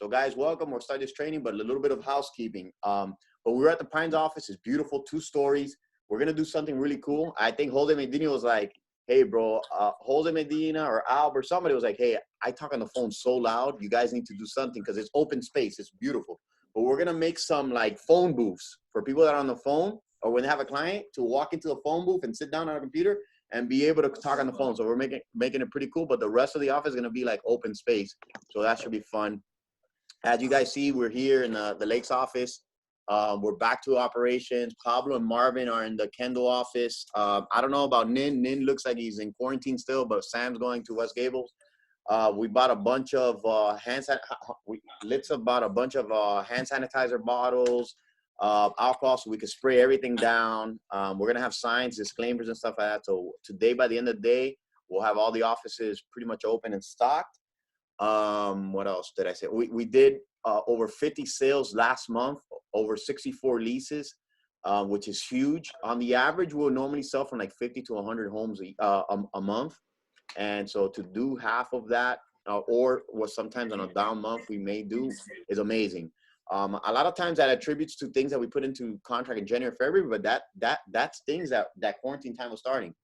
So guys, welcome. We'll start this training, but a little bit of housekeeping. But we're at the Pines office. It's beautiful, 2 stories. We're going to do something really cool. I think Jose Medina was like, hey, bro, Jose Medina or Alb or somebody was like, hey, I talk on the phone so loud. You guys need to do something because it's open space. It's beautiful. But we're going to make some like phone booths for people that are on the phone or when they have a client to walk into the phone booth and sit down on a computer and be able to talk on the phone. So we're making it pretty cool. But the rest of the office is going to be like open space. So that should be fun. As you guys see, we're here in the Lakes office. We're back to operations. Pablo and Marvin are in the Kendall office. I don't know about Nin. Nin looks like he's in quarantine still, but Sam's going to West Gables. We bought a bunch of Litza bought a bunch of hand sanitizer bottles, alcohol, so we could spray everything down. We're gonna have signs, disclaimers, and stuff like that. So today, by the end of the day, we'll have all the offices pretty much open and stocked. What else did I say? We did over 50 sales last month, over 64 leases, which is huge. On the average, we'll normally sell from like 50 to 100 homes a month. And so to do half of that, or what sometimes on a down month we may do, is amazing. A lot of times that attributes to things that we put into contract in January, February, but that's things that quarantine time was starting.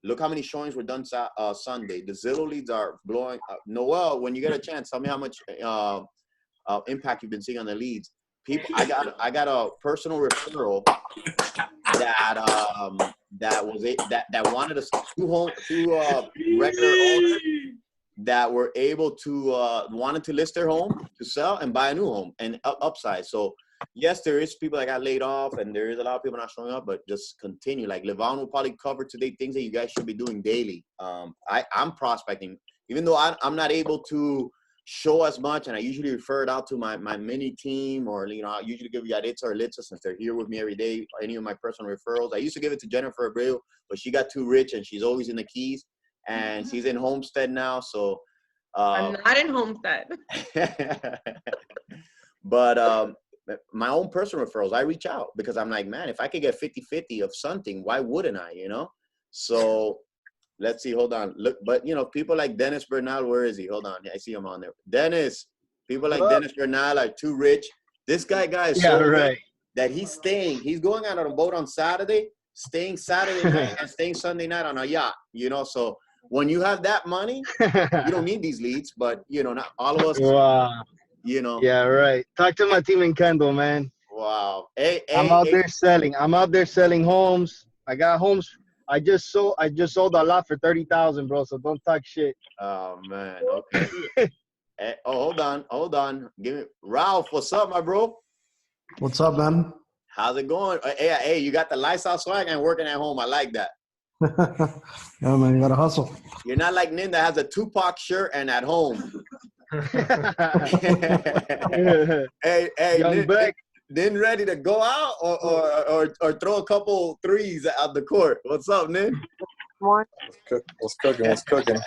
Look how many showings were done Sunday. The Zillow leads are blowing. Noel, when you get a chance, tell me how much impact you've been seeing on the leads. People, I got a personal referral that wanted us two regular owners that were able to wanted to list their home to sell and buy a new home and upsize. So yes, there is people that got laid off and there is a lot of people not showing up, but just continue. Like Livan will probably cover today things that you guys should be doing daily. I'm prospecting, even though I'm not able to show as much, and I usually refer it out to my mini team, or I usually give Yaritza or Litza since they're here with me every day, any of my personal referrals. I used to give it to Jennifer Abreu, but she got too rich and she's always in the Keys, and she's in Homestead now. So I'm not in Homestead. But my own personal referrals, I reach out because I'm like, man, if I could get 50-50 of something, why wouldn't I, So let's see, hold on. Look, but people like Dennis Bernal, where is he? Hold on. I see him on there. Dennis, people like Dennis Bernal are too rich. This guy is so rich that he's going out on a boat on Saturday, staying Saturday night and staying Sunday night on a yacht, So when you have that money, you don't need these leads, but not all of us, Wow. Yeah, right. Talk to my team in Kendall, man. Wow. I'm out there selling. I'm out there selling homes. I got homes. I just sold a lot for $30,000, bro. So don't talk shit. Oh man. Okay. Hold on. Give me Ralph. What's up, my bro? What's up, man? How's it going? Hey, you got the lifestyle swag and working at home. I like that. Yeah, man, you gotta hustle. You're not like Nin that has a Tupac shirt and at home. Hey, Young Bec. Nin ready to go out or throw a couple threes out the court. What's up, Nin? What's cooking?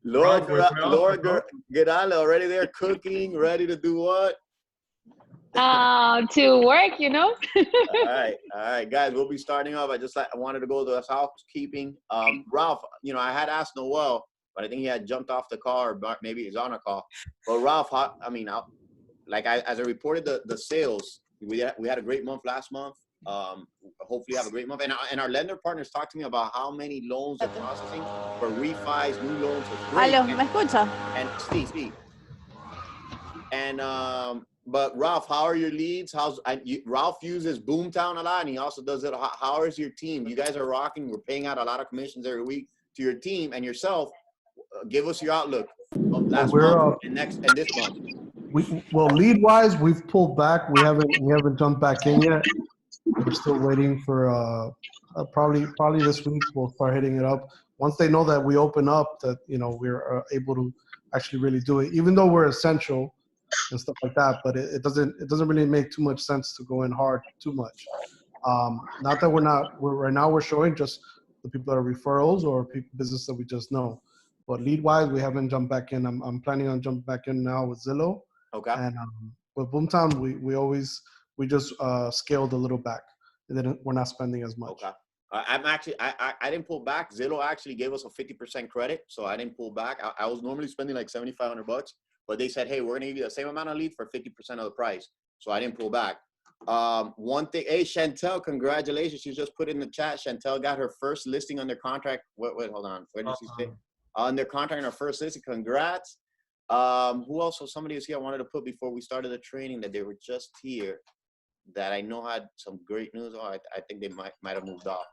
Laura Gerala already there cooking, ready to do what? To work, All right, guys, we'll be starting off. I wanted to go to the housekeeping. Ralph, I had asked Noel, but I think he had jumped off the car, or maybe he's on a call. But Ralph, as I reported the sales, we had a great month last month. Hopefully have a great month. And our lender partners talked to me about how many loans they're processing for refis, new loans. Aló, ¿me escucha? And Steve. And but Ralph, how are your leads? Ralph uses Boomtown a lot, and he also does it. How is your team? You guys are rocking. We're paying out a lot of commissions every week to your team and yourself. Give us your outlook of last month and this month. Lead wise, we've pulled back. We haven't jumped back in yet. We're still waiting for probably this week we'll start hitting it up. Once they know that we open up, that we're able to actually really do it, even though we're essential and stuff like that. But it doesn't really make too much sense to go in hard too much. Not that right now we're showing just the people that are referrals or business that we just know. But lead wise, we haven't jumped back in. I'm planning on jumping back in now with Zillow. Okay. And with Boomtown, we just scaled a little back, and then we're not spending as much. Okay. I didn't pull back. Zillow actually gave us a 50% credit, so I didn't pull back. I was normally spending like $7,500. but they said, hey, we're gonna give you the same amount of lead for 50% of the price. So I didn't pull back. One thing, hey, Chantel, congratulations. She just put in the chat. Chantel got her first listing under contract. Wait, hold on. Where did she say? Under contract on her first listing. Congrats. Who else? So somebody was here I wanted to put before we started the training that they were just here that I know had some great news. Oh, I think they might have moved off.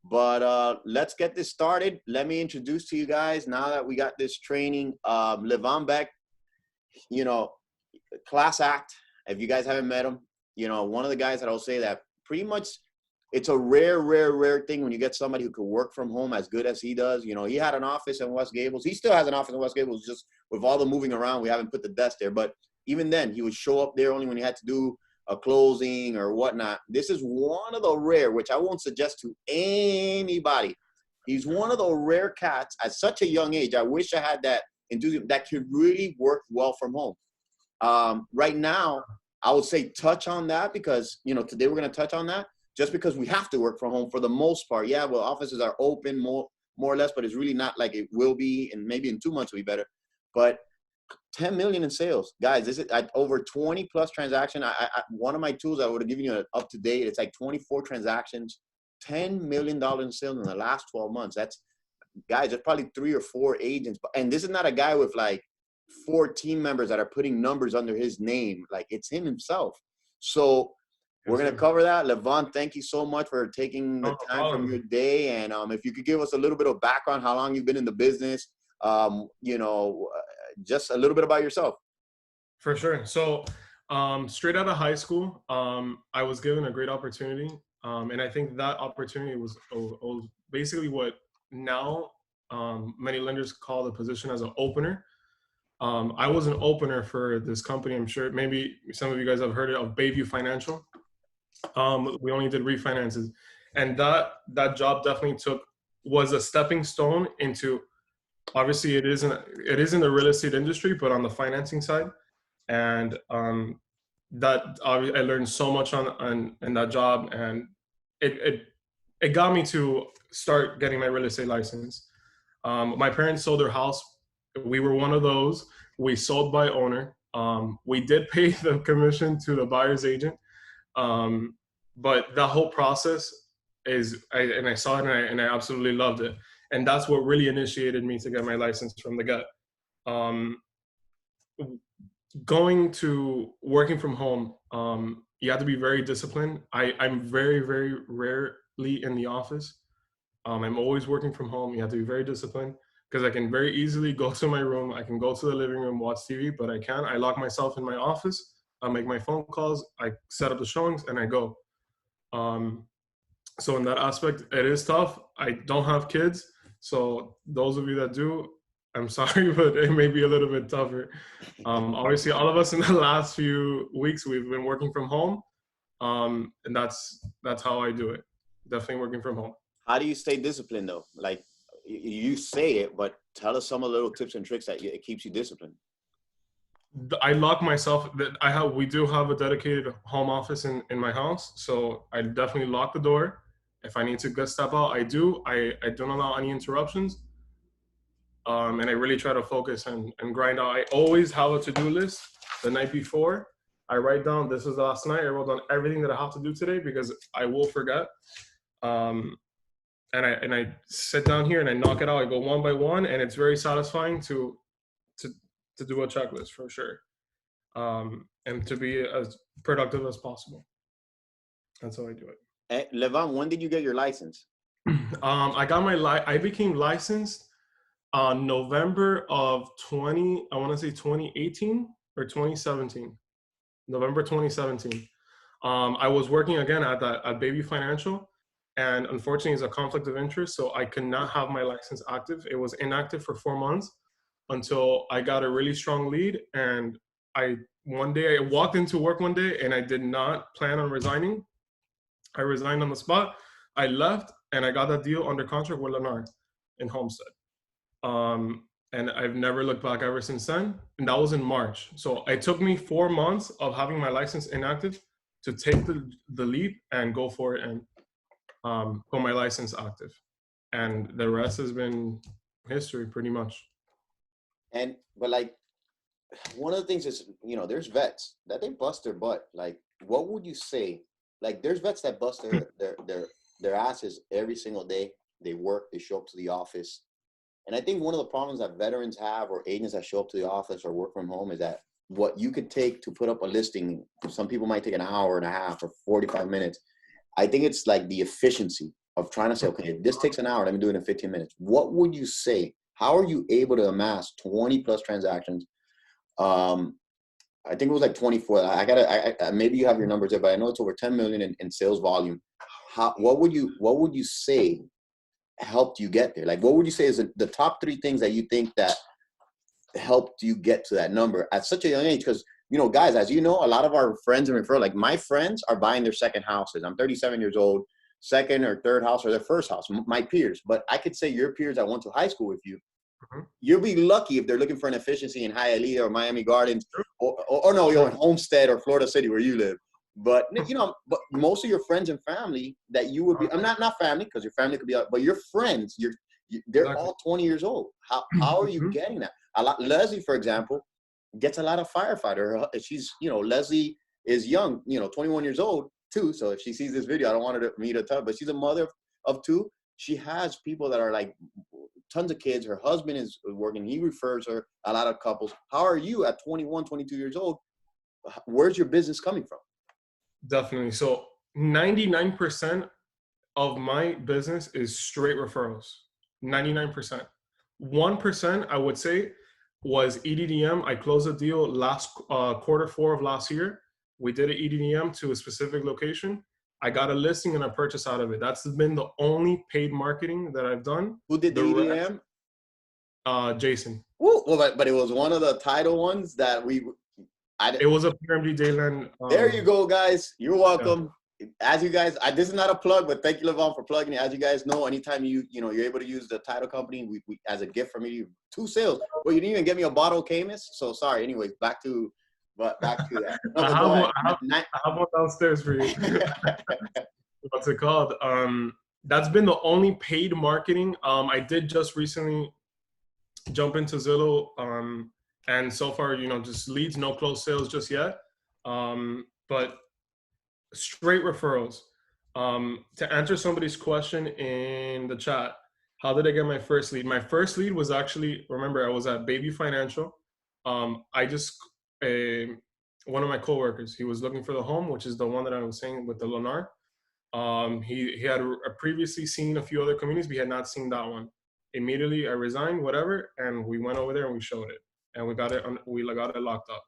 But let's get this started. Let me introduce to you guys, now that we got this training, Livan Bec, you know, class act. If you guys haven't met him, you know, one of the guys that I'll say that pretty much it's a rare thing when you get somebody who could work from home as good as he does. You know, he had an office in West Gables. He still has an office in West Gables, just with all the moving around, we haven't put the desk there. But even then, he would show up there only when he had to do a closing or whatnot. This is one of the rare, which I won't suggest to anybody. He's one of the rare cats at such a young age. I wish I had that enthusiasm that could really work well from home. Right now, I would say touch on that because, you know, today we're going to touch on that just because we have to work from home for the most part. Yeah, well, offices are open more or less, but it's really not like it will be, and maybe in 2 months it'll be better. But 10 million in sales, guys. This is at over 20 plus transaction. One of my tools I would have given you up to date. It's like 24 transactions, $10 million in sales in the last 12 months. That's, guys, there's probably 3 or 4 agents. And this is not a guy with like 4 team members that are putting numbers under his name. Like, it's him himself. So we're going to cover that. Livan, thank you so much for taking the time from your day. And if you could give us a little bit of background, how long you've been in the business, you know, just a little bit about yourself. For sure. So straight out of high school, I was given a great opportunity. And I think that opportunity was basically what now many lenders call the position as an opener. I was an opener for this company. I'm sure maybe some of you guys have heard of Bayview Financial. We only did refinances. And that job definitely was a stepping stone into, obviously it is in the real estate industry, but on the financing side. And that I learned so much in that job, and it got me to start getting my real estate license. My parents sold their house. We were one of those. We sold by owner. We did pay the commission to the buyer's agent. But the whole process I saw it and I absolutely loved it. And that's what really initiated me to get my license from the get. Going to working from home, you have to be very disciplined. I'm very, very rarely in the office. I'm always working from home. You have to be very disciplined because I can very easily go to my room. I can go to the living room, watch TV, but I lock myself in my office. I make my phone calls. I set up the showings and I go. So in that aspect, it is tough. I don't have kids. So those of you that do, I'm sorry, but it may be a little bit tougher. Obviously, all of us in the last few weeks, we've been working from home. And that's how I do it. Definitely working from home. How do you stay disciplined though? Like you say it, but tell us some of the little tips and tricks that it keeps you disciplined. I lock myself. We do have a dedicated home office in my house. So I definitely lock the door. If I need to step out, I do. I don't allow any interruptions. And I really try to focus and grind out. I always have a to-do list the night before. I write down, this is last night. I wrote down everything that I have to do today because I will forget. And I sit down here and I knock it out. I go one by one, and it's very satisfying to do a checklist for sure. And to be as productive as possible. That's how I do it. Hey, Livan, when did you get your license? I became licensed November of 2018 or 2017. November 2017. I was working again at Bayview Financial, and unfortunately it's a conflict of interest, so I could not have my license active. It was inactive for 4 months until I got a really strong lead. And one day I walked into work one day and I did not plan on resigning. I resigned on the spot. I left and I got that deal under contract with Lennar in Homestead. And I've never looked back ever since then. And that was in March. So it took me 4 months of having my license inactive to take the leap and go for it and put my license active. And the rest has been history pretty much. But like, one of the things is, there's vets that they bust their butt. Like, what would you say? Like, there's vets that bust their asses every single day. They work, they show up to the office. And I think one of the problems that veterans have, or agents that show up to the office or work from home, is that what you could take to put up a listing, some people might take an hour and a half or 45 minutes. I think it's like the efficiency of trying to say, okay, if this takes an hour, let me do it in 15 minutes. What would you say? How are you able to amass 20 plus transactions? I think it was like 24. I maybe you have your numbers there, but I know it's over 10 million in sales volume. What would you say helped you get there? Like, what would you say is the top 3 things that you think that helped you get to that number at such a young age? Because, guys, as you know, a lot of our friends and referral, like my friends are buying their second houses. I'm 37 years old, second or third house or their first house, my peers. But I could say your peers that went to high school with you, you'll be lucky if they're looking for an efficiency in Hialeah or Miami Gardens or no, in Homestead or Florida City where you live. But, but most of your friends and family that you would be, I'm not family because your family could be, but your friends, they're all 20 years old. How are you getting that? Leslie, for example, gets a lot of firefighter. She's, Leslie is young, 21 years old too. So if she sees this video, I don't want her to meet a ton, but she's a mother of 2. She has people that are like tons of kids. Her husband is working. He refers her a lot of couples. How are you at 21, 22 years old? Where's your business coming from? Definitely. So 99% of my business is straight referrals. 99%. 1%, I would say, was EDDM. I closed a deal last quarter 4 of last year. We did an EDDM to a specific location. I got a listing and a purchase out of it. That's been the only paid marketing that I've done. Who did the EDDM? Jason. Well, but it was one of the title ones that it was a PRMD Dayland. There you go, guys. You're welcome. Yeah. As you guys, this is not a plug, but thank you, Livan, for plugging it. As you guys know, anytime you're able to use the title company, we as a gift from me, 2 sales. Well, you didn't even get me a bottle of Camus, so sorry. Anyways, back to that. No, I have one downstairs for you. What's it called? That's been the only paid marketing. I did just recently jump into Zillow, and so far, just leads, no closed sales just yet. But straight referrals. To answer somebody's question in the chat, how did I get my first lead? My first lead was actually, remember, I was at Baby Financial. One of my coworkers, he was looking for the home, which is the one that I was saying with the Lenar. He had previously seen a few other communities, but he had not seen that one. Immediately, I resigned, whatever, and we went over there and we showed it, and we got it locked up.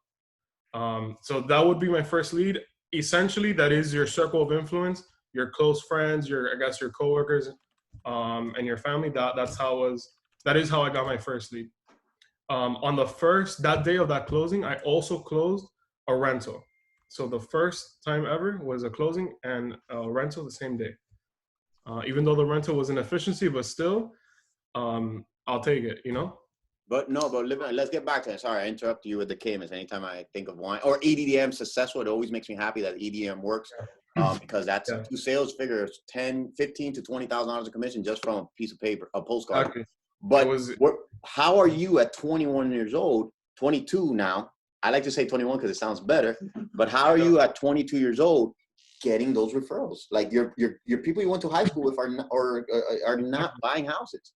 So that would be my first lead. Essentially, that is your circle of influence, your close friends, your coworkers, and your family. That is how I got my first lead. On that day of that closing, I also closed a rental. So the first time ever was a closing and a rental the same day. Even though the rental was an efficiency, but still, I'll take it, But let's get back to it. Sorry, I interrupted you with the Camus. Anytime I think of wine or EDDM successful, it always makes me happy that EDDM works because that's 2 sales figures, 10, 15 to $20,000 of commission just from a piece of paper, a postcard. Exactly. But how are you at 21 years old, 22 now? I like to say 21 because it sounds better. But how are you at 22 years old getting those referrals? Like your people you went to high school with are not buying houses.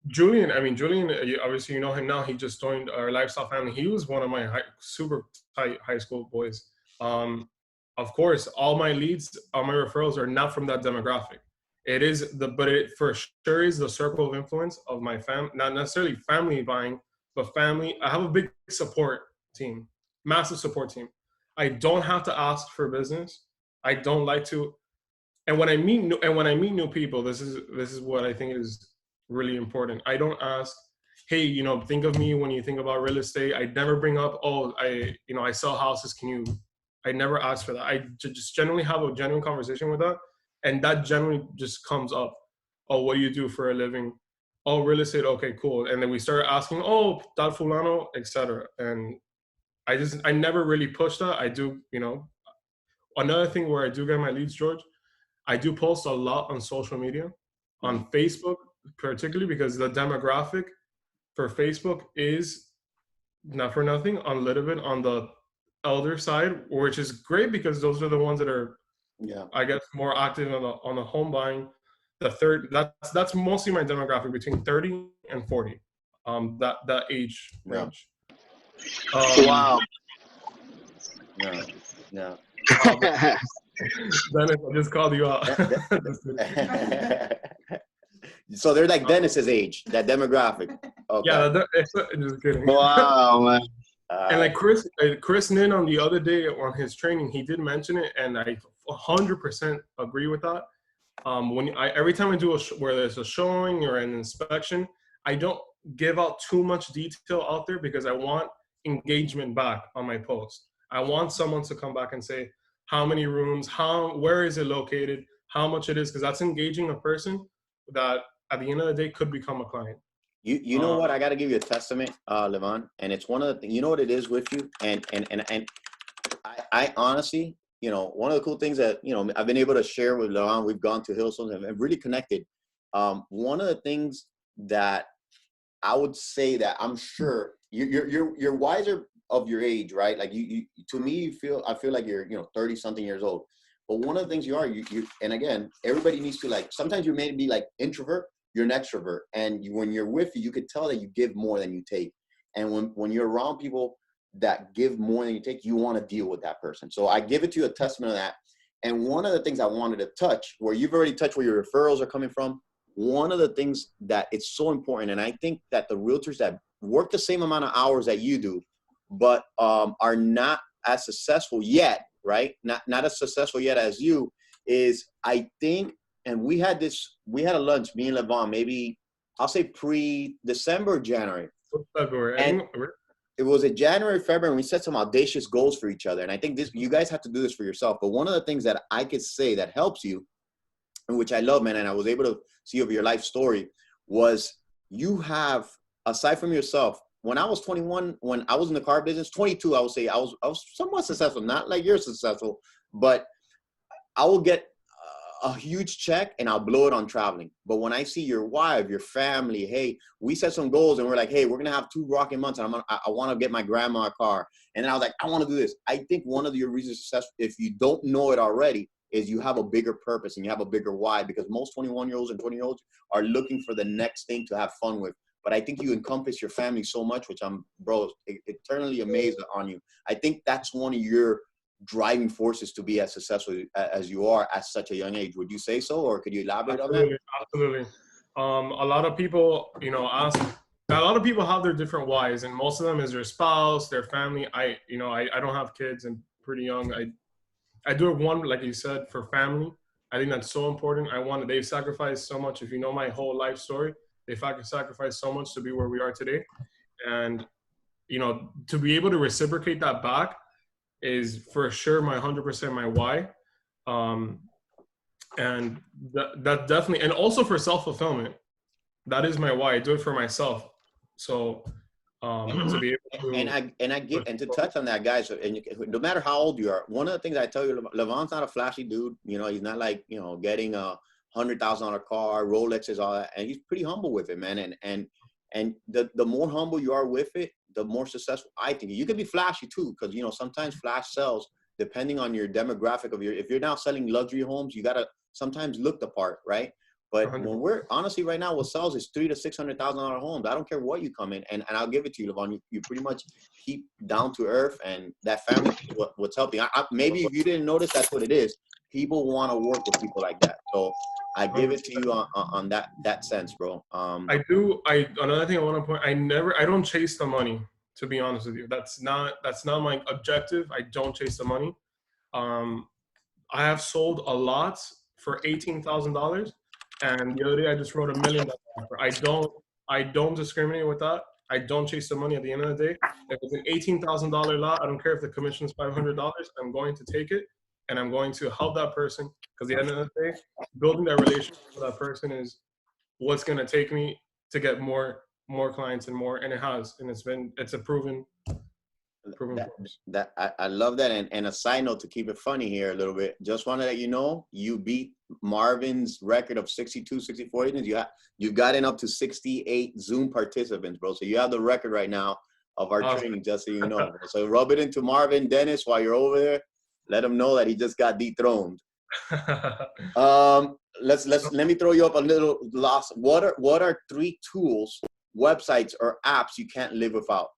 Julian, obviously you know him now. He just joined our lifestyle family. He was one of my super tight high school boys. Of course, all my leads, all my referrals are not from that demographic. It is but it for sure is the circle of influence of my family, not necessarily family buying, but family. I have a big support team, massive support team. I don't have to ask for business. I don't like to. And when I meet new people, this is what I think is really important. I don't ask, hey, think of me when you think about real estate. I never bring up, I sell houses. I never ask for that. I just generally have a genuine conversation with that. And that generally just comes up. Oh, what do you do for a living? Oh, real estate. Okay, cool. And then we start asking, oh, tal fulano, etc. And I never really push that. I do, another thing where I do get my leads, George, I do post a lot on social media, on Facebook, particularly because the demographic for Facebook is not for nothing, a little bit on the elder side, which is great because those are the ones that are, I guess, more active on the home buying. The third, that's mostly my demographic between 30 and 40, that age range. Wow. No. Dennis, I just called you out. So they're like Dennis's age, that demographic. Okay. Yeah, just kidding. Wow, man. And like Chris Nin on the other day on his training, he did mention it, and I 100% agree with that. Every time I do where there's a showing or an inspection, I don't give out too much detail out there because I want engagement back on my post. I want someone to come back and say how many rooms, where is it located, how much it is, because that's engaging a person that at the end of the day could become a client. You know what? I got to give you a testament, Livan, and it's one of the things. You know what it is with you, and I honestly, you know, one of the cool things that, you know, I've been able to share with Livan, we've gone to Hillstones and really connected. One of the things that I would say that I'm sure you're wiser of your age, right? Like you to me, I feel like you're, you know, 30 something years old. But one of the things you are, and again, everybody needs to, like, sometimes you may be like introvert, you're an extrovert, and when you're with you could tell that you give more than you take. And when you're around people that give more than you take, you want to deal with that person. So I give it to you a testament of that. And one of the things I wanted to touch, where you've already touched where your referrals are coming from, one of the things that it's so important, and I think that the realtors that work the same amount of hours that you do, but are not as successful yet, right? Not as successful yet as you, is I think, and we had a lunch, me and Livan, maybe I'll say pre-December, January. February. And it was a January, February, and we set some audacious goals for each other. And I think you guys have to do this for yourself. But one of the things that I could say that helps you, and which I love, man, and I was able to see over your life story, was you have, aside from yourself, when I was 21, when I was in the car business, 22, I would say I was somewhat successful, not like you're successful, but I will get a huge check and I'll blow it on traveling. But when I see your wife, your family, hey, we set some goals and we're like, hey, we're going to have 2 rocking months and I want to get my grandma a car. And then I was like, I want to do this. I think one of your reasons for success, if you don't know it already, is you have a bigger purpose and you have a bigger why, because most 21-year-olds and 20-year-olds are looking for the next thing to have fun with. But I think you encompass your family so much, which I'm, bro, eternally amazed on you. I think that's one of your driving forces to be as successful as you are at such a young age. Would you say so, or could you elaborate on that? Absolutely. A lot of people, you know, a lot of people have their different whys, and most of them is their spouse, their family. I don't have kids and pretty young. I do it, one, like you said, for family. I think that's so important. They've sacrificed so much. If you know my whole life story, they've sacrificed so much to be where we are today. And, you know, to be able to reciprocate that back is for sure 100% my why. And that definitely, and also for self-fulfillment, that is my why. I do it for myself. So to be able to, and to touch on that, guys, and no matter how old you are, one of the things I tell you, Livan's not a flashy dude. You know, he's not like, you know, getting a $100,000 car, Rolexes, all that, and he's pretty humble with it, man. And the more humble you are with it, the more successful I think. You can be flashy too, because, you know, sometimes flash sells depending on your demographic of if you're now selling luxury homes, you gotta sometimes look the part, right? But 100%. when we're honestly right now, what sells is $300,000 to $600,000 homes. I don't care what you come in, and I'll give it to you, Livan. You pretty much keep down to earth, and that family is what's helping. Maybe if you didn't notice, that's what it is. People want to work with people like that. So I give it to you on that sense, bro. Another thing I want to point, I don't chase the money, to be honest with you. That's not my objective. I don't chase the money. I have sold a lot for $18,000, and the other day I just wrote $1 million offer. I don't discriminate with that. I don't chase the money. At the end of the day, if it's an $18,000 lot, I don't care if the commission is $500. I'm going to take it, and I'm going to help that person, because at the end of the day, building that relationship with that person is what's going to take me to get more clients and more, and it has, and it's a proven that I love that. And a side note to keep it funny here a little bit, just want to let you know, you beat Marvin's record of 62, 64 agents. You've gotten up to 68 Zoom participants, bro. So you have the record right now of our training, just so you know. So rub it into Marvin Dennis while you're over there. Let him know that he just got dethroned. Let me throw you up a little loss. What are 3 tools, websites, or apps you can't live without?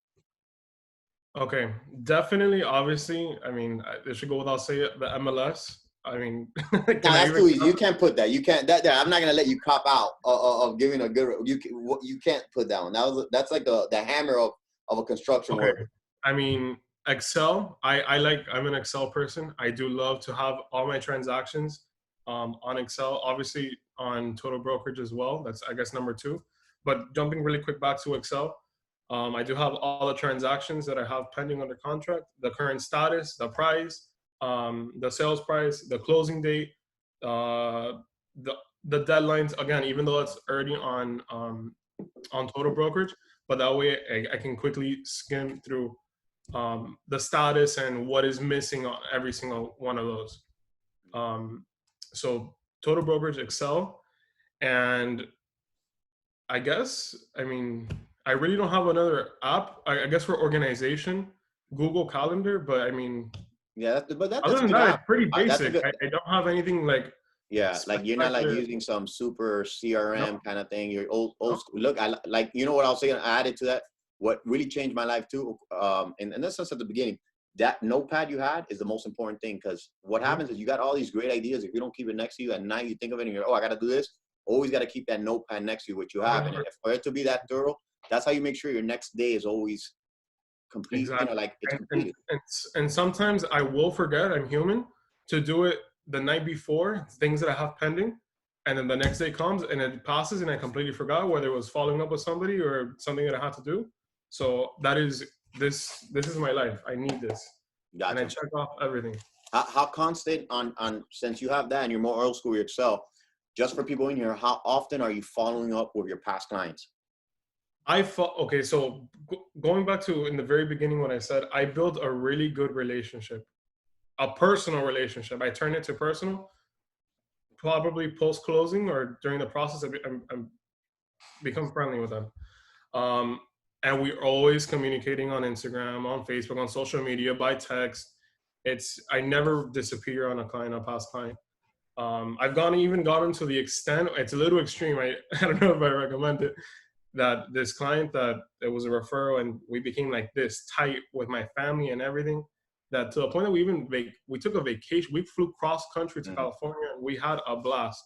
Okay, definitely. Obviously, I mean, it should go without saying, the MLS. I mean, that's too easy. You can't put that. You can't. I'm not gonna let you cop out of giving a good. You can't put that one. That's like the hammer of a construction worker. I mean, Excel. I'm an Excel person. I do love to have all my transactions on Excel. Obviously, on Total Brokerage as well. That's, I guess, number 2. But jumping really quick back to Excel. I do have all the transactions that I have pending under contract, the current status, the price, the sales price, the closing date, the deadlines. Again, even though it's already on Total Brokerage, but that way I can quickly skim through the status and what is missing on every single one of those. So Total Brokerage, Excel, and I guess, I mean, I really don't have another app. I guess for organization, Google Calendar, but I mean, yeah, but that's other than that, it's pretty basic. I don't have anything like. Yeah, like you're not like using some super CRM kind of thing. You're old school. Look, I like, you know what I'll say. I added to that. What really changed my life too, and that's just at the beginning. That notepad you had is the most important thing, because what happens is you got all these great ideas. If you don't keep it next to you at night, you think of it and you're, oh, I got to do this. Always got to keep that notepad next to you, what you have. And for it to be that thorough, that's how you make sure your next day is always complete. Exactly. You know, like it's completed. And sometimes I will forget, I'm human, to do it the night before, things that I have pending. And then the next day comes and it passes and I completely forgot, whether it was following up with somebody or something that I had to do. So that is, this is my life. I need this. Gotcha. And I check off everything. How constant on, since you have that and you're more old school yourself, just for people in here, how often are you following up with your past clients? Okay, so going back to in the very beginning when I said I built a really good relationship, a personal relationship. I turned it to personal, probably post-closing or during the process, I'm become friendly with them. And we're always communicating on Instagram, on Facebook, on social media, by text. I never disappear on a client, a past client. I've even gotten to the extent, it's a little extreme, I don't know if I recommend it, that this client that it was a referral and we became like this tight with my family and everything, that to the point that we took a vacation, we flew cross country to California and we had a blast.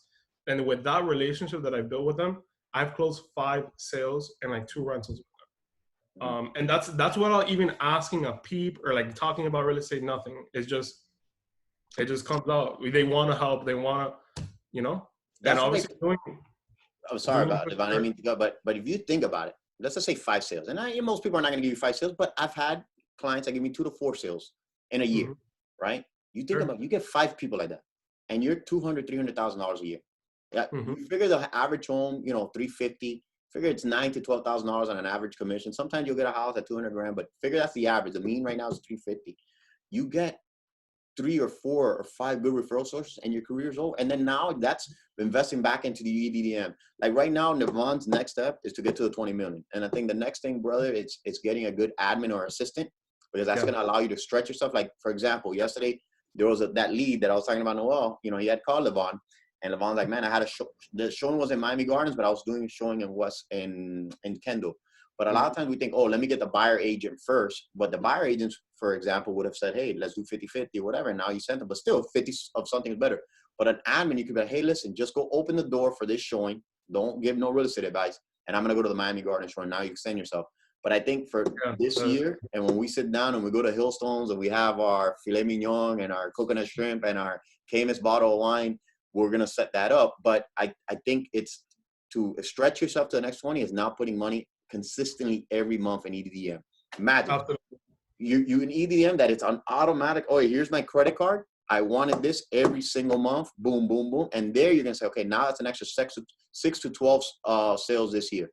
And with that relationship that I built with them, I've closed 5 sales and like 2 rentals with them. And that's without even asking a peep or like talking about real estate, nothing. It just comes out. They want to help. They want to, you know. That's and obviously I'm sorry about it, Livan. I mean to go, but if you think about it, let's just say 5 sales. And most people are not going to give you 5 sales, but I've had clients that give me 2 to 4 sales in a year, right? You think about it, you get 5 people like that, and you're $200,000, $300,000 a year. Yeah, you figure the average home, you know, $350,000. Figure it's $9,000 to $12,000 on an average commission. Sometimes you'll get a house at $200,000, but figure that's the average. The mean right now is $350,000. You get 3 or 4 or 5 good referral sources and your career's over. And then now that's investing back into the EDDM. Like right now, Nirvan's next step is to get to the 20 million. And I think the next thing, brother, it's getting a good admin or assistant, because that's going to allow you to stretch yourself. Like, for example, yesterday, there was that lead that I was talking about, Noel, you know, he had called Livan, and Livan's like, man, I had a show. The showing was in Miami Gardens, but I was doing a showing in Kendall. But a lot of times we think, oh, let me get the buyer agent first. But the buyer agents, for example, would have said, hey, let's do 50-50 or whatever. And now you sent them, but still 50 of something is better. But an admin, you could be like, hey, listen, just go open the door for this showing. Don't give no real estate advice. And I'm going to go to the Miami Gardens showing. Now you extend yourself. But I think for this year, and when we sit down and we go to Hillstones and we have our filet mignon and our coconut shrimp and our Camus bottle of wine, we're going to set that up. But I think it's to stretch yourself to the next 20 is not putting money consistently every month in EDDM. Imagine you in EDDM that it's on automatic. Oh, here's my credit card. I wanted this every single month. Boom, boom, boom. And there you're going to say, okay, now that's an extra 6 to 12 sales this year.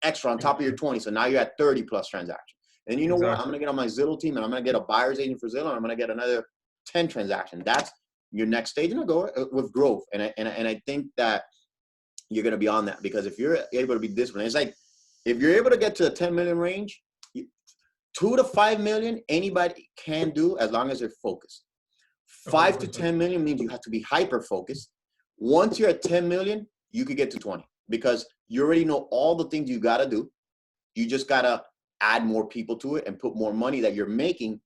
Extra on top of your 20. So now you're at 30 plus transactions. And you know what? I'm going to get on my Zillow team and I'm going to get a buyer's agent for Zillow and I'm going to get another 10 transactions. That's your next stage. And go with growth. And I think that you're going to be on that, because if you're able to be disciplined, it's like, if you're able to get to the 10 million range, 2 to 5 million, anybody can do as long as they're focused. 5 to 10 million means you have to be hyper focused. Once you're at 10 million, you could get to 20 because you already know all the things you got to do. You just got to add more people to it and put more money that you're making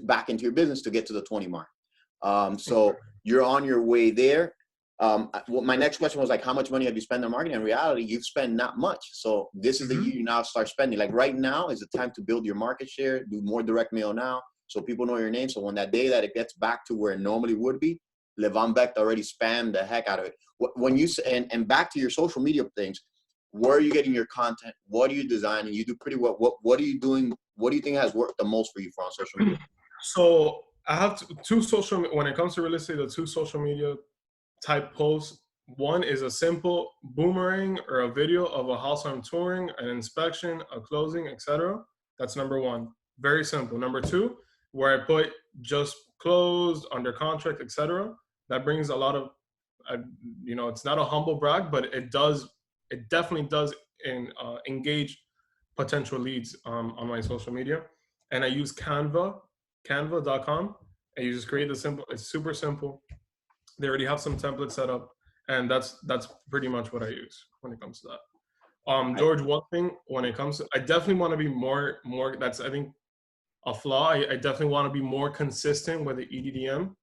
back into your business to get to the 20 mark. So you're on your way there. My next question was like, how much money have you spent on marketing? In reality, you've spent not much. So this is the year you now start spending. Like right now is the time to build your market share, do more direct mail now so people know your name. So when that day that it gets back to where it normally would be, Livan Bec already spammed the heck out of it. When you and back to your social media things, where are you getting your content? What are you designing? You do pretty well. What are you doing? What do you think has worked the most for you on social media? So I have two social, when it comes to real estate, the 2 social media type posts. One is a simple boomerang or a video of a house I'm touring, an inspection, a closing, etc. That's number 1. Very simple. Number 2, where I put just closed, under contract, etc. That brings a lot of, it's not a humble brag, but it definitely does engage potential leads on my social media. And I use canva.com. And you just create it's super simple. They already have some templates set up, and that's pretty much what I use when it comes to that. George, one thing when it comes to, I definitely want to be more. That's, I think, a flaw. I definitely want to be more consistent with the EDDM.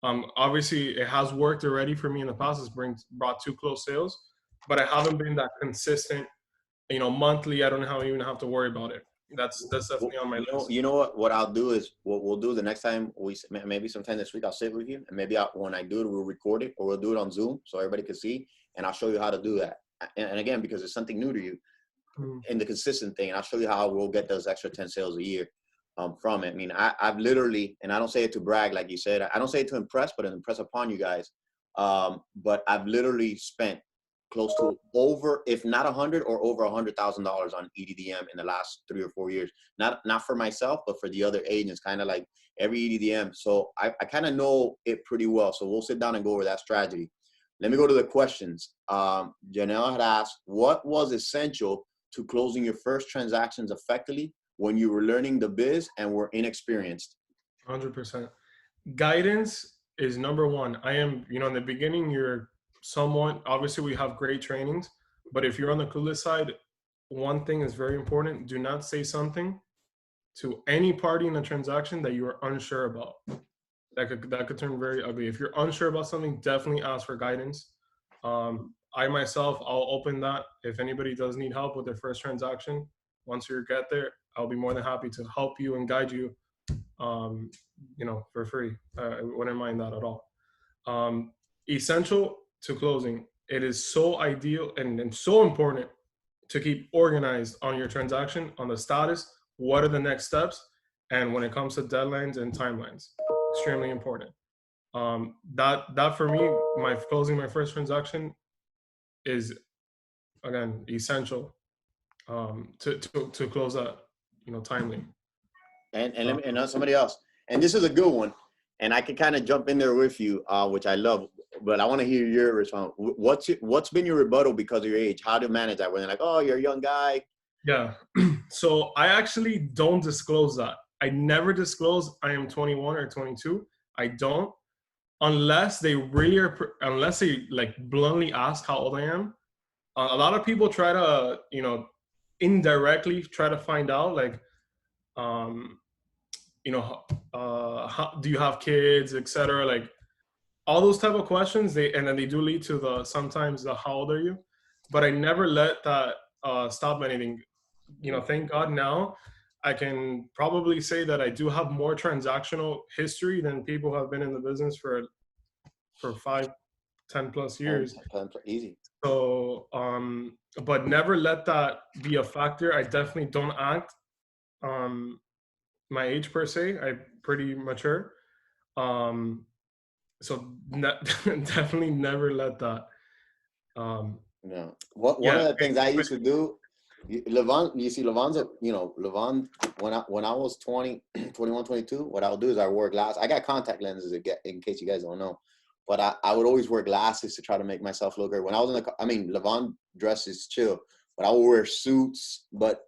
Obviously, it has worked already for me in the past. It's brought 2 close sales, but I haven't been that consistent. Monthly, I don't even have to worry about it. That's definitely on my list. You know what I'll do is what we'll do the next time maybe sometime this week I'll sit with you, and maybe when I do it we'll record it, or we'll do it on Zoom so everybody can see, and I'll show you how to do that. And again, because it's something new to you and the consistent thing, and I'll show you how we'll get those extra 10 sales a year from it. I mean, I've literally, and I don't say it to brag like you said, I don't say it to impress, but impress upon you guys. But I've literally spent close to over, if not 100 or over $100,000 on EDDM in the last 3 or 4 years. Not for myself, but for the other agents, kind of like every EDDM. So I kind of know it pretty well. So we'll sit down and go over that strategy. Let me go to the questions. Janelle had asked, what was essential to closing your first transactions effectively when you were learning the biz and were inexperienced? 100%. Guidance is number 1. I am, in the beginning, you're someone, obviously we have great trainings, but if you're on the clueless side, one thing is very important. Do not say something to any party in a transaction that you are unsure about. That could turn very ugly. If you're unsure about something, definitely ask for guidance. I myself, I'll open that. If anybody does need help with their first transaction, once you get there, I'll be more than happy to help you and guide you, for free. I wouldn't mind that at all. Essential to closing, it is so ideal and so important to keep organized on your transaction, on the status, what are the next steps, and when it comes to deadlines and timelines, extremely important. That for me, closing my first transaction is, again, essential to close that, timely. And let me, and somebody else, and this is a good one, and I can kind of jump in there with you, which I love, but I want to hear your response. What's been your rebuttal because of your age? How to manage that when they're like, oh, you're a young guy? Yeah. So I actually don't disclose that. I never disclose I am 21 or 22. I don't, unless they really are, unless they like bluntly ask how old I am. A lot of people try to, indirectly try to find out, like, how, do you have kids, etc. Like all those type of questions, and then they do lead to sometimes the how old are you? But I never let that stop anything. Thank God now I can probably say that I do have more transactional history than people who have been in the business for 5, 10 plus years. Easy. So, but never let that be a factor. I definitely don't act my age per se. I'm pretty mature. So definitely never let that. No. One of the things I used to do, Livan, you see, Livan's Livan, when I was 20, 21, 22, what I'll do is I wore glasses. I got contact lenses in case you guys don't know, but I would always wear glasses to try to make myself look good. When I was Livan dresses chill, but I would wear suits. But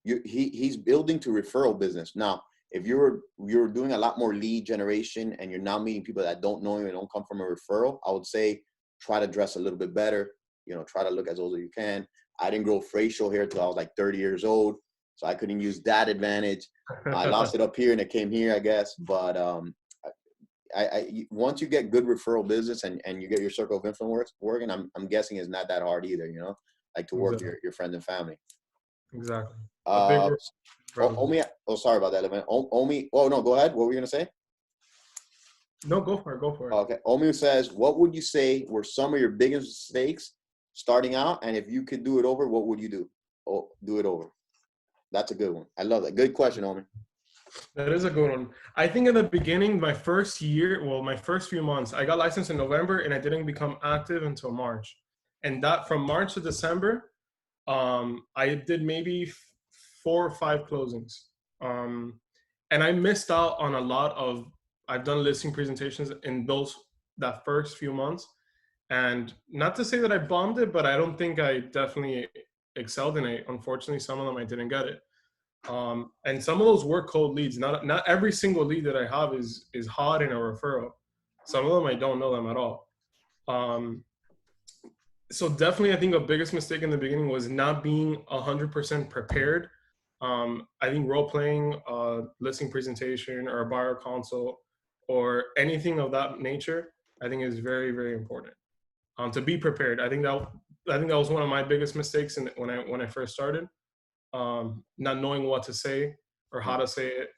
he's building to referral business. Now, if you're doing a lot more lead generation and you're now meeting people that don't know you and don't come from a referral, I would say try to dress a little bit better. You know, try to look as old as you can. I didn't grow facial hair till I was like 30 years old, so I couldn't use that advantage. I lost it up here and it came here, I guess. But once you get good referral business and you get your circle of influence working, I'm guessing it's not that hard either, you know, like to work your friends and family. Exactly. Omi, sorry about that, Livan. Omi, no, go ahead. What were you gonna say? No, go for it. Go for it. Okay. Omi says, what would you say were some of your biggest mistakes starting out? And if you could do it over, what would you do? Oh, do it over. That's a good one. I love that. Good question, Omi. That is a good one. I think in the beginning, my first few months, I got licensed in November and I didn't become active until March. And that from March to December, I did maybe 4 or 5 closings. And I missed out on a lot of, I've done listing presentations in that first few months. And not to say that I bombed it, but I don't think I definitely excelled in it. Unfortunately, some of them I didn't get it. And some of those were cold leads. Not every single lead that I have is hot in a referral. Some of them I don't know them at all. So definitely, I think the biggest mistake in the beginning was not being 100% prepared. I think role playing, listing presentation, or a buyer consult, or anything of that nature, I think is very, very important. To be prepared. I think that was one of my biggest mistakes when I first started. Not knowing what to say or how to say it.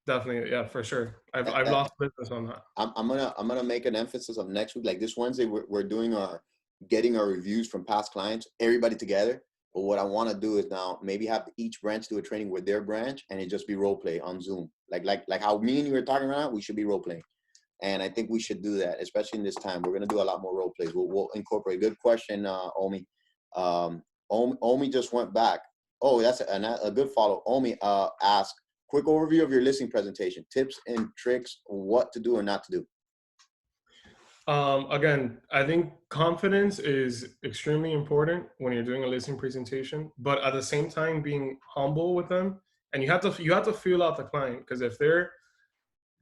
Definitely, yeah, for sure. I've lost business on that. I'm gonna make an emphasis of next week. Like this Wednesday, we're doing getting our reviews from past clients, everybody together. But what I want to do is now maybe have each branch do a training with their branch, and it just be role play on Zoom, like how me and you were talking about. We should be role playing, and I think we should do that, especially in this time. We're gonna do a lot more role plays. We'll incorporate. Good question, Omi. Omi just went back. Oh, that's a good follow. Omi asked, quick overview of your listing presentation, tips and tricks, what to do or not to do. Again, I think confidence is extremely important when you're doing a listing presentation, but at the same time, being humble with them, and you have to feel out the client, because if they're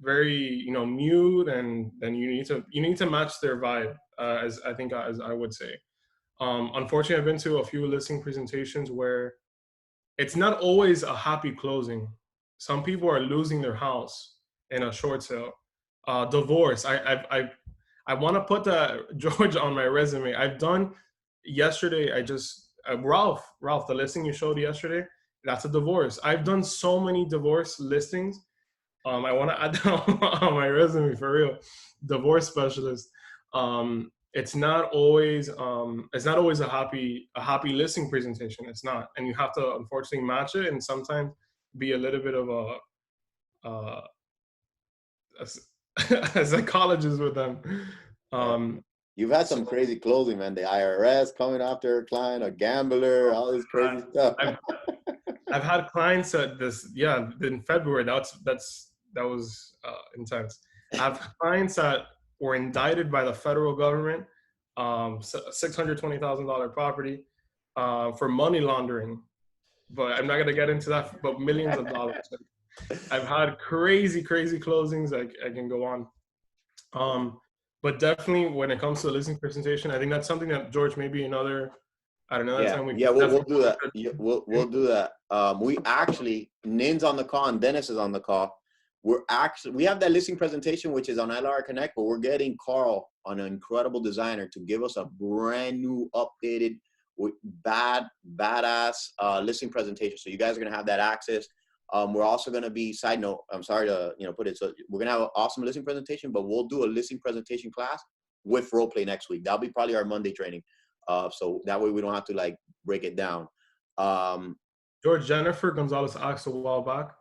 very mute, and then you need to match their vibe, as I would say. Unfortunately, I've been to a few listing presentations where it's not always a happy closing. Some people are losing their house in a short sale. Divorce. I want to put that, George, on my resume. I've done yesterday. Ralph, the listing you showed yesterday, that's a divorce. I've done so many divorce listings. I want to add that on my resume, for real. Divorce specialist. It's not always a happy listing presentation. It's not, and you have to unfortunately match it, and sometimes be a little bit of a psychologist with them. You've had some crazy closing, man. The IRS coming after a client, a gambler, all this crazy stuff. I've had clients in February. That was intense. I have clients that were indicted by the federal government, $620,000 property, for money laundering. But I'm not gonna get into that. But millions of dollars. I've had crazy closings. I can go on. But definitely when it comes to the listing presentation, I think that's something that, George, maybe another time we'll do that. We'll do that. We actually, Nin's on the call and Dennis is on the call. We have that listing presentation, which is on LR Connect, but we're getting Carl, an incredible designer, to give us a brand new, updated, badass listing presentation. So you guys are gonna have that access. We're also going to be, side note, I'm sorry to put it, so we're going to have an awesome listing presentation, but we'll do a listing presentation class with role play next week. That'll be probably our Monday training. So that way we don't have to break it down. George, Jennifer Gonzalez asked a while back,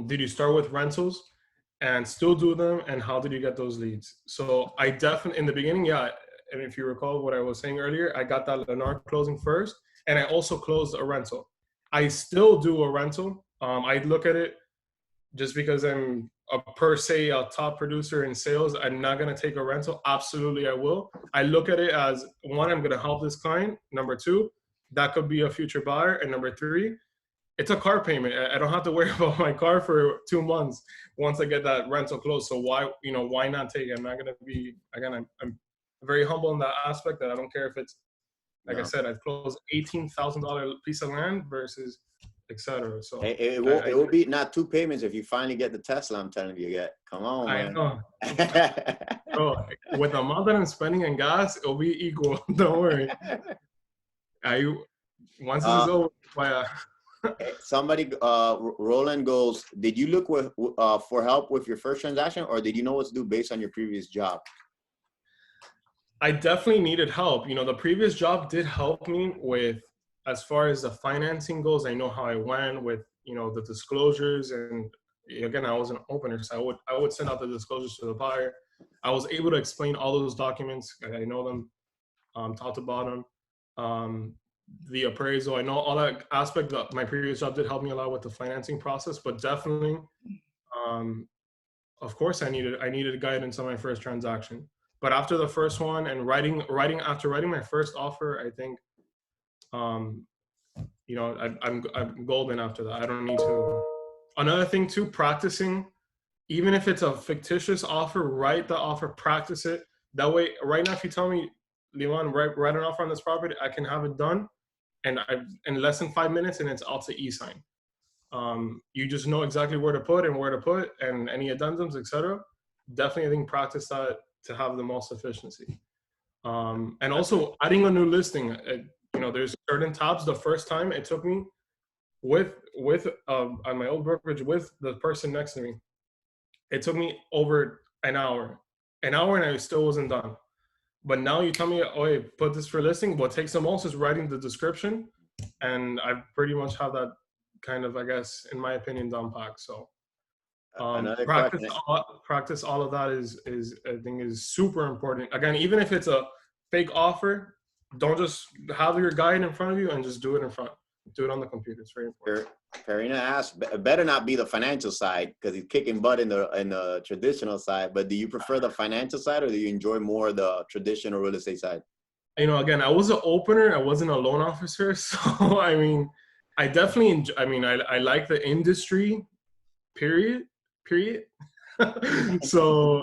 did you start with rentals and still do them, and how did you get those leads? So I definitely, in the beginning, and if you recall what I was saying earlier, I got that Lennar closing first, and I also closed a rental. I still do a rental. I look at it, just because I'm a top producer in sales, I'm not going to take a rental. Absolutely, I will. I look at it as, one, I'm going to help this client. Number two, that could be a future buyer. And number three, it's a car payment. I don't have to worry about my car for 2 months once I get that rental closed. So why not take it? I'm not gonna be again. I'm very humble in that aspect that I don't care if it's like I said, I've closed $18,000 piece of land versus etc. So it will be not 2 payments if you finally get the Tesla. I'm telling you, come on, man. I know. Bro, with the amount that I'm spending in gas, it'll be equal. Don't worry. Once this is over, somebody, Roland goes, did you look for help with your first transaction, or did you know what to do based on your previous job? I definitely needed help. The previous job did help me with, as far as the financing goes. I know how I went with, the disclosures, and again, I was an opener, so I would send out the disclosures to the buyer. I was able to explain all those documents. I know them, top to bottom. The appraisal, I know all that aspect. That my previous job did help me a lot with the financing process, but definitely, of course, I needed guidance on my first transaction. But after the first one and after writing my first offer, I think, I'm golden after that. I don't need to. Another thing too, practicing, even if it's a fictitious offer, write the offer, practice it. That way, right now, if you tell me, Livan, write an offer on this property, I can have it done, and in less than 5 minutes, and it's out to e-sign. You just know exactly where to put and any addendums, etc. Definitely, I think practice that to have the most efficiency. And also adding a new listing. There's certain tabs. The first time it took me with on my old brokerage with the person next to me, it took me over an hour, and I still wasn't done. But now you tell me, oh, hey, put this for listing. What takes the most is writing the description, and I pretty much have that kind of, I guess, in my opinion, down pack. So practice all of that is I think is super important. Again, even if it's a fake offer, don't just have your guide in front of you and just do it in front. Do it on the computer. It's very important. Farina asked, better not be the financial side because he's kicking butt in the traditional side. But do you prefer the financial side, or do you enjoy more the traditional real estate side? Again, I was an opener. I wasn't a loan officer, so I definitely enjoy. I like the industry. Period. So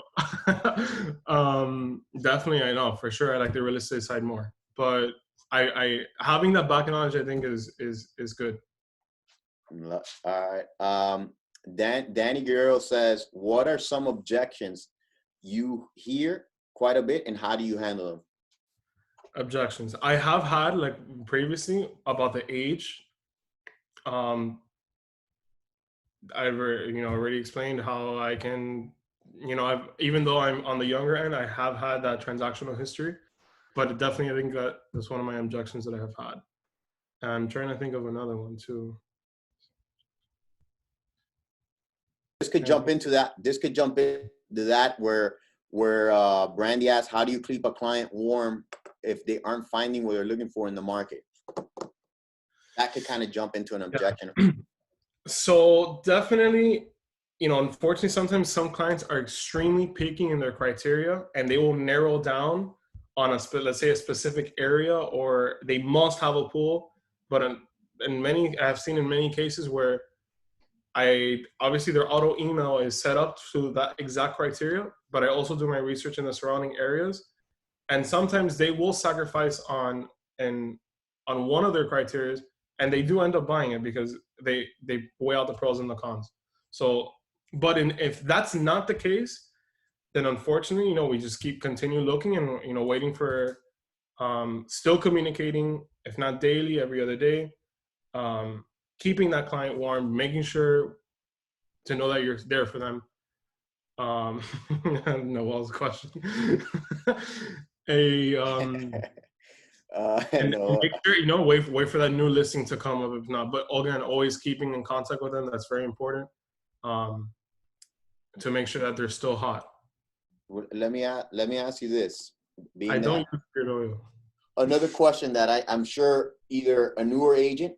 definitely, I know for sure I like the real estate side more. But I having that back knowledge, I think is good. All right. Danny Guerrero says, what are some objections you hear quite a bit, and how do you handle them? Objections I have had, like previously, about the age. I've already explained how I can, even though I'm on the younger end, I have had that transactional history. But definitely, I think that's one of my objections that I have had. I'm trying to think of another one too. This could jump into that where Brandy asks, how do you keep a client warm if they aren't finding what they're looking for in the market? That could kind of jump into an objection. So definitely, unfortunately, sometimes some clients are extremely picky in their criteria, and they will narrow down on let's say a specific area, or they must have a pool. But I've seen in many cases where obviously their auto email is set up to that exact criteria, but I also do my research in the surrounding areas, and sometimes they will sacrifice on one of their criteria, and they do end up buying it because they weigh out the pros and the cons. So, but if that's not the case, then unfortunately, we just continue looking and waiting for, still communicating, if not daily, every other day, keeping that client warm, making sure to know that you're there for them. Noel's question. And make sure, wait for that new listing to come up. If not, but again, always keeping in contact with them. That's very important, to make sure that they're still hot. Let me ask you this. I don't use beard oil. Another question that I'm sure either a newer agent,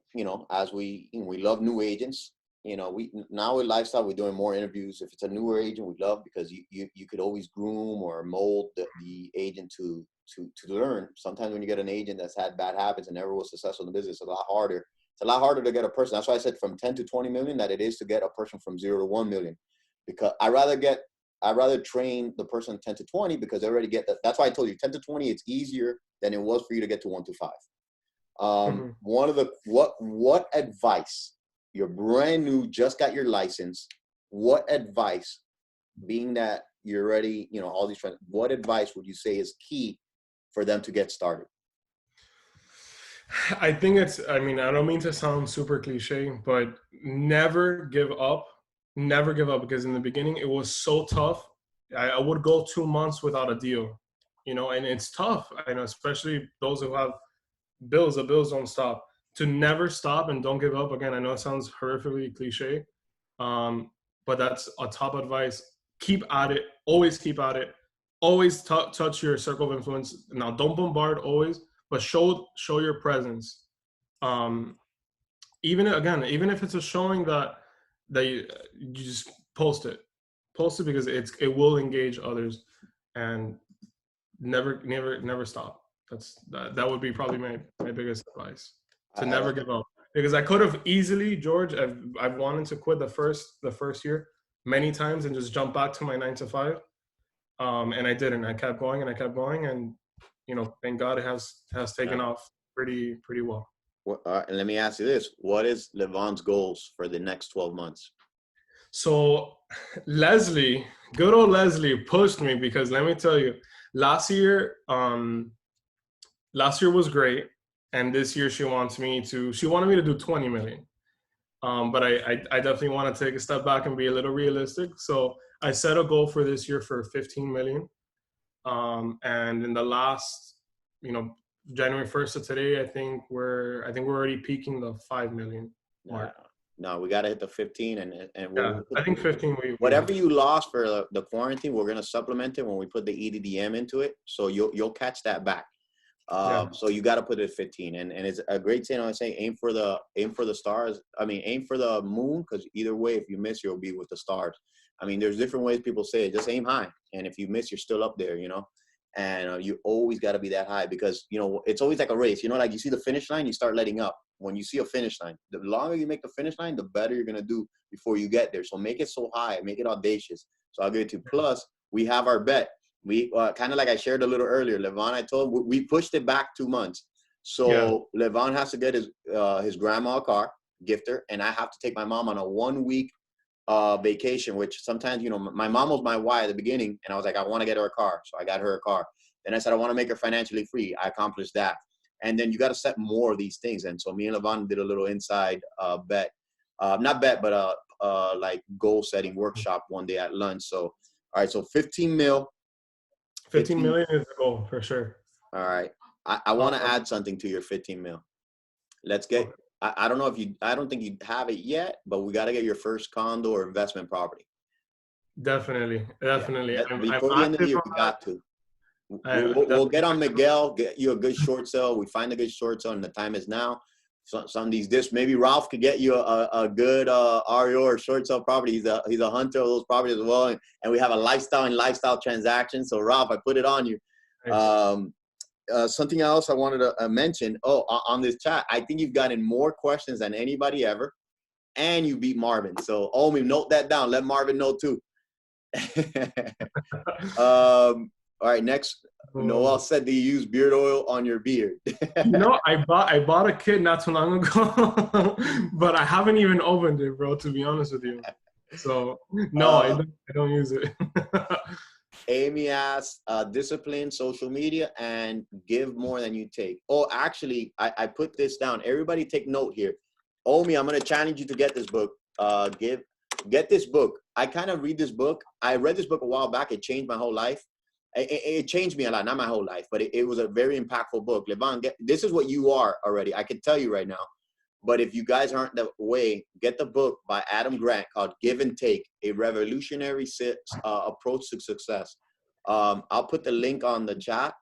as we love new agents, we now with Lifestyle, we're doing more interviews. If it's a newer agent, we love, because you could always groom or mold the agent to to learn. Sometimes when you get an agent that's had bad habits and never was successful in the business, it's a lot harder. It's a lot harder to get a person. That's why I said from 10 to 20 million that it is to get a person from 0 to 1 million. Because I'd rather train the person 10 to 20 because they already get that. That's why I told you 10 to 20, it's easier than it was for you to get to 1 to 5. One of the, what advice, you're brand new, just got your license. What advice, being that you're ready, you know, all these friends, what advice would you say is key for them to get started? I think I mean, I don't mean to sound super cliche, but never give up. Never give up, because in the beginning it was so tough. I would go 2 months without a deal, you know, and it's tough. I know, especially those who have bills. The bills don't stop. To never stop and don't give up. Again, I know it sounds horrifically cliche, but that's a top advice. Keep at it. Always keep at it. Always touch your circle of influence. Now, don't bombard always, but show your presence. Even if it's a showing that you just post it because it will engage others, and never stop. That would be probably my biggest advice, to never give up. Because I could have easily, George, I've wanted to quit the first year many times and just jump back to my 9 to 5, and I didn't. I kept going, and you know, thank God it has taken off pretty well. And let me ask you this: what is Livan's goals for the next 12 months? So Leslie, good old Leslie, pushed me, because let me tell you, last year was great, and this year she wanted me to do 20 million. But I definitely want to take a step back and be a little realistic. So I set a goal for this year for 15 million. And in the last, you know, January 1st to today, I think we're already peaking the 5 million mark. No, we got to hit the 15, and yeah, I think 15. Whatever you lost for the quarantine, we're gonna supplement it when we put the EDDM into it. So you'll catch that back. So you got to put it at 15, and it's a great saying. I say aim for the stars. I mean, aim for the moon, because either way, if you miss, you'll be with the stars. I mean, there's different ways people say it. Just aim high, and if you miss, you're still up there, you know. And you always got to be that high, because, you know, it's always like a race. You know, like you see the finish line, you start letting up. When you see a finish line, the longer you make the finish line, the better you're gonna do before you get there. So make it so high, make it audacious. So I'll give it to you. Plus, we have our bet. We kind of like I shared a little earlier, Livan, I told him, we pushed it back 2 months. So Livan has to get his grandma a car, gift her, and I have to take my mom on a 1 week vacation, which sometimes, you know, my mom was my why at the beginning, and I was like, I want to get her a car. So I got her a car. Then I said, I want to make her financially free. I accomplished that. And then you got to set more of these things. And so me and Livan did a little inside bet, not bet, but like goal setting workshop one day at lunch. So, all right. So 15 mil. 15 million is the goal for sure. All right. I want to add something to your 15 mil. Let's get, I don't know if I don't think you have it yet, but we got to get your first condo or investment property. Definitely. Yeah. Before the end of the year, we got to. We'll get on Miguel, get you a good short sale. We find a good short sale, and the time is now. Some of these maybe Ralph could get you a good REO or short sale property. He's a hunter of those properties as well, and we have a lifestyle transaction. So Ralph, I put it on you. Something else I wanted to mention. On this chat, I think you've gotten more questions than anybody ever, and you beat Marvin. So Omi, note that down. Let Marvin know too. All right, next. Noel said, do you use beard oil on your beard? No, I bought a kit not too long ago, but I haven't even opened it, bro, to be honest with you. So, no, I don't use it. Amy asked, discipline social media and give more than you take. Oh, actually, I put this down. Everybody take note here. Omi, I'm going to challenge you to get this book. Get this book. I kind of read this book. I read this book a while back. It changed my whole life. It changed me a lot, not my whole life, but it was a very impactful book. Livan, this is what you are already. I can tell you right now. But if you guys aren't that way, get the book by Adam Grant called Give and Take, a revolutionary approach to success. I'll put the link on the chat.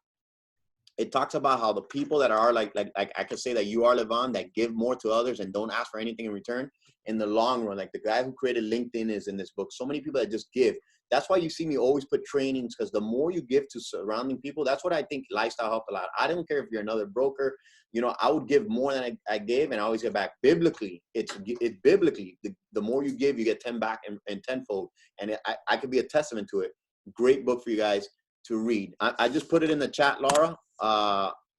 It talks about how the people that are like I could say that you are, Livan, that give more to others and don't ask for anything in return. in the long run. Like the guy who created LinkedIn is in this book. So many people that just give. That's why you see me always put trainings, because the more you give to surrounding people, that's what I think lifestyle help a lot. I don't care if you're another broker. You know, I would give more than I gave, and I always get back. Biblically, it's biblically, the more you give, you get 10 back and tenfold. And I could be a testament to it. Great book for you guys to read. I just put it in the chat, Laura.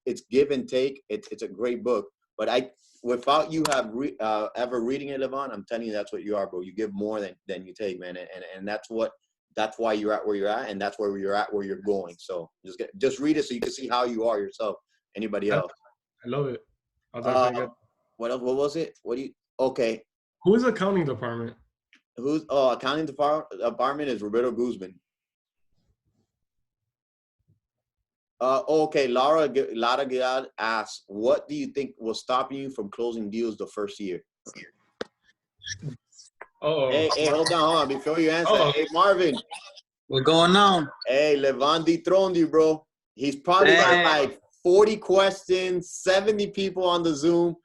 It's Give and Take. It's a great book. But without you ever reading it, Livan, I'm telling you, that's what you are, bro. You give more than you take, man. And that's why you're at where you're at, and that's where you're at where you're going. So just read it so you can see how you are yourself. Anybody else? I love it. What else? What was it? Okay. Who is accounting department? Accounting department is Roberto Guzman. Okay, Lara Gilad asks, what do you think was stopping you from closing deals the first year? Hey, hold on. Before you answer, hey, Marvin. What's going on? Hey, Livan dethroned you, bro. He's probably got like 40 questions, 70 people on the Zoom.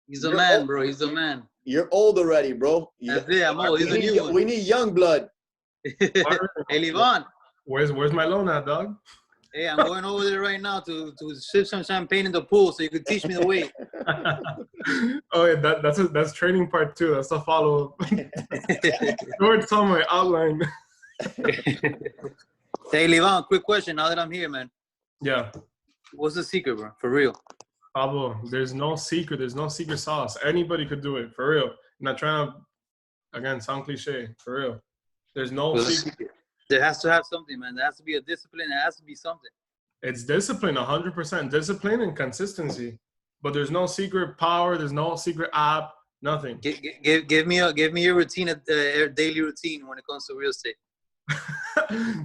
He's a man, bro. He's a man. You're old already, bro. I'm old. He's a new one. We need young blood. Hey, Livan. Where's my loan at, dog? Hey, I'm going over there right now to sip some champagne in the pool so you can teach me the way. Oh, yeah, that's training part 2. That's the follow-up. George saw my outline. Hey, Livan, quick question now that I'm here, man. Yeah. What's the secret, bro? For real. Pablo, there's no secret. There's no secret sauce. Anybody could do it, for real. I'm not trying to, again, sound cliche, for real. There's no secret. There has to have something, man. There has to be a discipline. There has to be something. It's discipline, 100%. Discipline and consistency. But there's no secret power. There's no secret app. Nothing. Give me your routine, daily routine when it comes to real estate.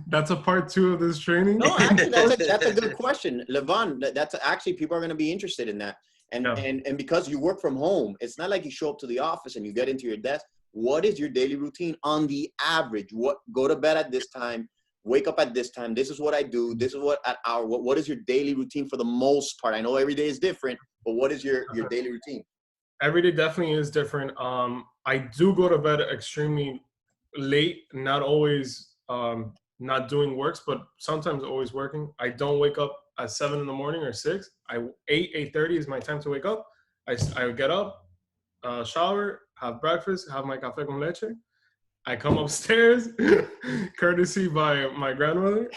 That's a part 2 of this training. No, actually, that's a good question, Livan. That's actually, people are going to be interested in that. And because you work from home, it's not like you show up to the office and you get into your desk. What is your daily routine on the average? Go to bed at this time, wake up at this time. This is what I do. This is what at hour. What is your daily routine for the most part? I know every day is different, but what is your daily routine? Every day definitely is different. I do go to bed extremely late, not always not doing works, but sometimes always working. I don't wake up at 7 in the morning or 6. 8:30 is my time to wake up. I get up, shower, have breakfast, have my café con leche. I come upstairs, courtesy by my grandmother.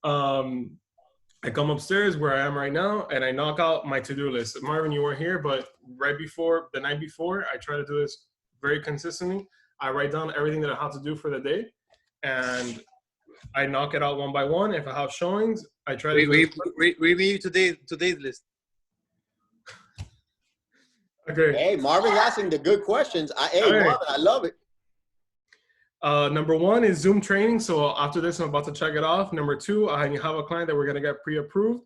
I come upstairs where I am right now, and I knock out my to-do list. Marvin, you weren't here, but the night before, I try to do this very consistently. I write down everything that I have to do for the day, and I knock it out one by one. If I have showings, I try to review today's list. Okay. Hey, Marvin's asking the good questions. Marvin, I love it. Number 1 is Zoom training. So after this, I'm about to check it off. Number 2, I have a client that we're going to get pre-approved.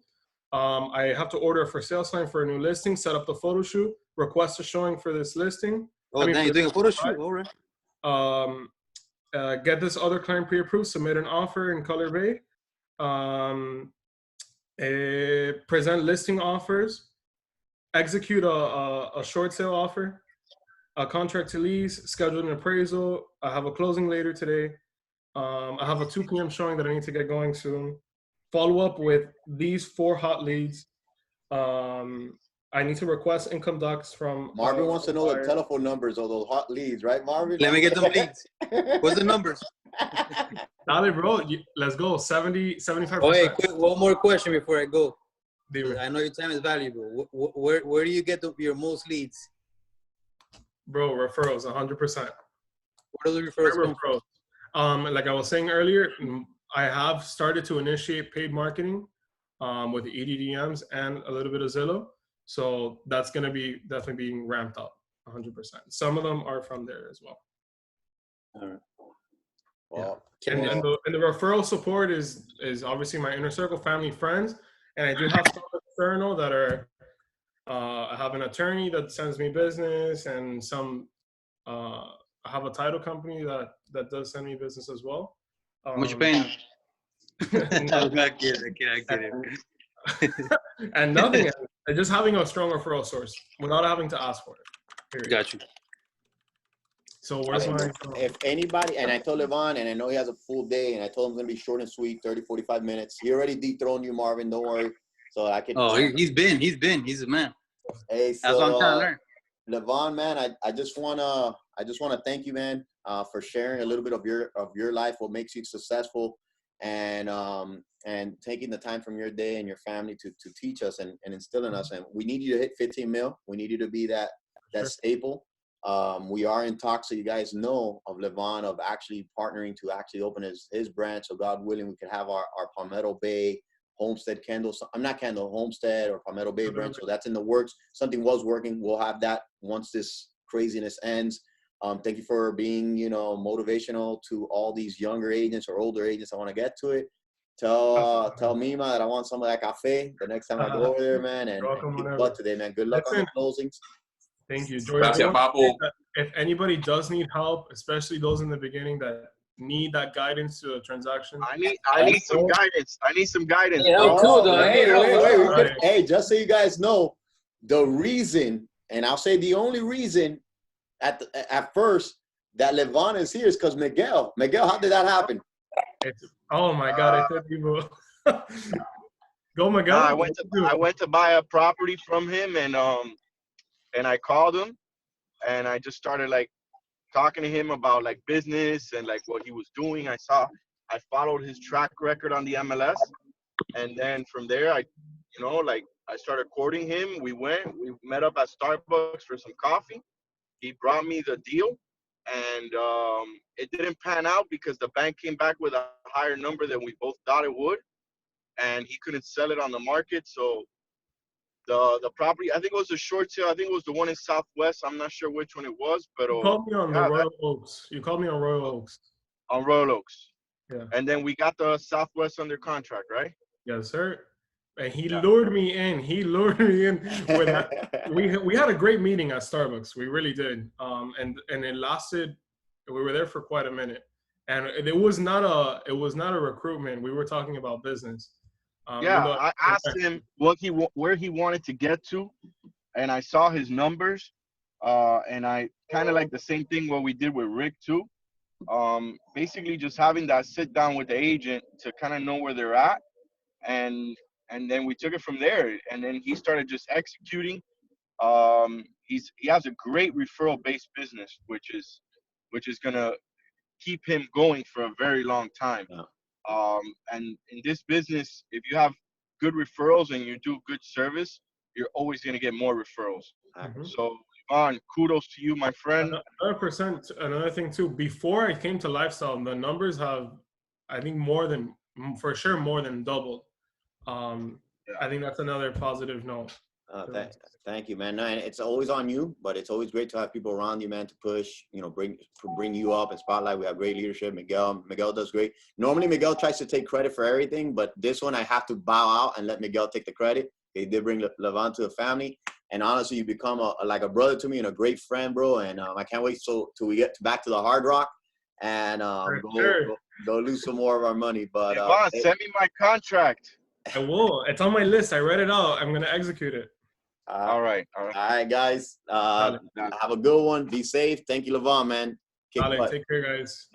I have to order a for sale sign for a new listing, set up the photo shoot, request a showing for this listing. Oh, now you're doing a photo shoot? All right. Get this other client pre-approved, submit an offer in Color Bay, present listing offers, execute a short sale offer, a contract to lease, schedule an appraisal. I have a closing later today. I have a 2 p.m. showing that I need to get going soon. Follow up with these 4 hot leads. I need to request income docs from... Marvin wants to know the telephone numbers of those hot leads, right, Marvin? Let me get them leads. What's the numbers? Dale, bro. Let's go. 75%. Oh, hey, quick, one more question before I go. Dime. I know your time is valuable. Where do you get your most leads? Bro, referrals, 100%. What are the referrals? Like I was saying earlier, I have started to initiate paid marketing with the EDDMs and a little bit of Zillow. So that's going to be definitely being ramped up 100%. Some of them are from there as well. All right. Well, yeah. And the referral support is obviously my inner circle, family, friends. And I do have some external that are, I have an attorney that sends me business, and some, I have a title company that does send me business as well. How much you paying? No, I get it. And nothing, just having a strong referral source without having to ask for it. Period. Got you. So where's my? If anybody, and I told Livan, and I know he has a full day, and I told him it's gonna be short and sweet, 30, 45 minutes. He already dethroned you, Marvin. Don't worry. So I can. Oh, he's a man. Hey, That's what I'm so trying to learn. Livan, man, I just wanna thank you, man, for sharing a little bit of your life, what makes you successful, and taking the time from your day and your family to teach us and instill in us. And we need you to hit 15 mil. We need you to be that staple. We are in talks, so you guys know, of Livan, of actually partnering to actually open his branch. So God willing, we can have our Palmetto Bay Homestead Homestead or Palmetto Bay branch. So that's in the works. Something was working. We'll have that once this craziness ends. Thank you for being, motivational to all these younger agents or older agents. I want to get to it. Tell Mima that I want some of that cafe the next time I go over there, man. And keep butt today, man. Good luck on the closings. Thank you, George. If anybody does need help, especially those in the beginning that need that guidance to a transaction, I need some guidance. I need some guidance. Yeah, cool though. Hey, just so you guys know, the reason, and I'll say the only reason at first that Livan is here is because Miguel. Miguel, how did that happen? Oh my God! I said people. Go, Miguel. I went to buy a property from him, and I called him, and I just started like talking to him about like business and like what he was doing. I followed his track record on the MLS, and then from there I started courting him. We met up at Starbucks for some coffee. He brought me the deal, and it didn't pan out because the bank came back with a higher number than we both thought it would, and he couldn't sell it on the market. So the property, I think it was a short sale. I think it was the one in Southwest. I'm not sure which one it was, but you called me on the Royal Oaks. You called me on Royal Oaks. On Royal Oaks. Yeah. And then we got the Southwest under contract, right? Yes, sir. And he lured me in. With that. We had a great meeting at Starbucks. We really did. And it lasted. We were there for quite a minute. And it was not a recruitment. We were talking about business. I asked him where he wanted to get to, and I saw his numbers, and I kind of like the same thing what we did with Rick too. Basically just having that sit down with the agent to kind of know where they're at, and then we took it from there. And then he started just executing. He has a great referral based business, which is gonna keep him going for a very long time. Yeah. And in this business, if you have good referrals and you do good service, you're always going to get more referrals. Mm-hmm. So, Livan, kudos to you, my friend. 100%. Another thing too, before I came to Lifestyle, the numbers have, I think, more than doubled. I think that's another positive note. Thank you, man. No, and it's always on you, but it's always great to have people around you, man, to push, bring you up and spotlight. We have great leadership. Miguel does great. Normally, Miguel tries to take credit for everything, but this one I have to bow out and let Miguel take the credit. He did bring Livan to the family, and honestly, you become like a brother to me and a great friend, bro. And I can't wait till we get back to the Hard Rock and go lose some more of our money. But Livan, send me my contract. I will. It's on my list. I read it out. I'm gonna execute it. All right, guys. Have a good one. Be safe. Thank you, Livan, man. Take care, guys.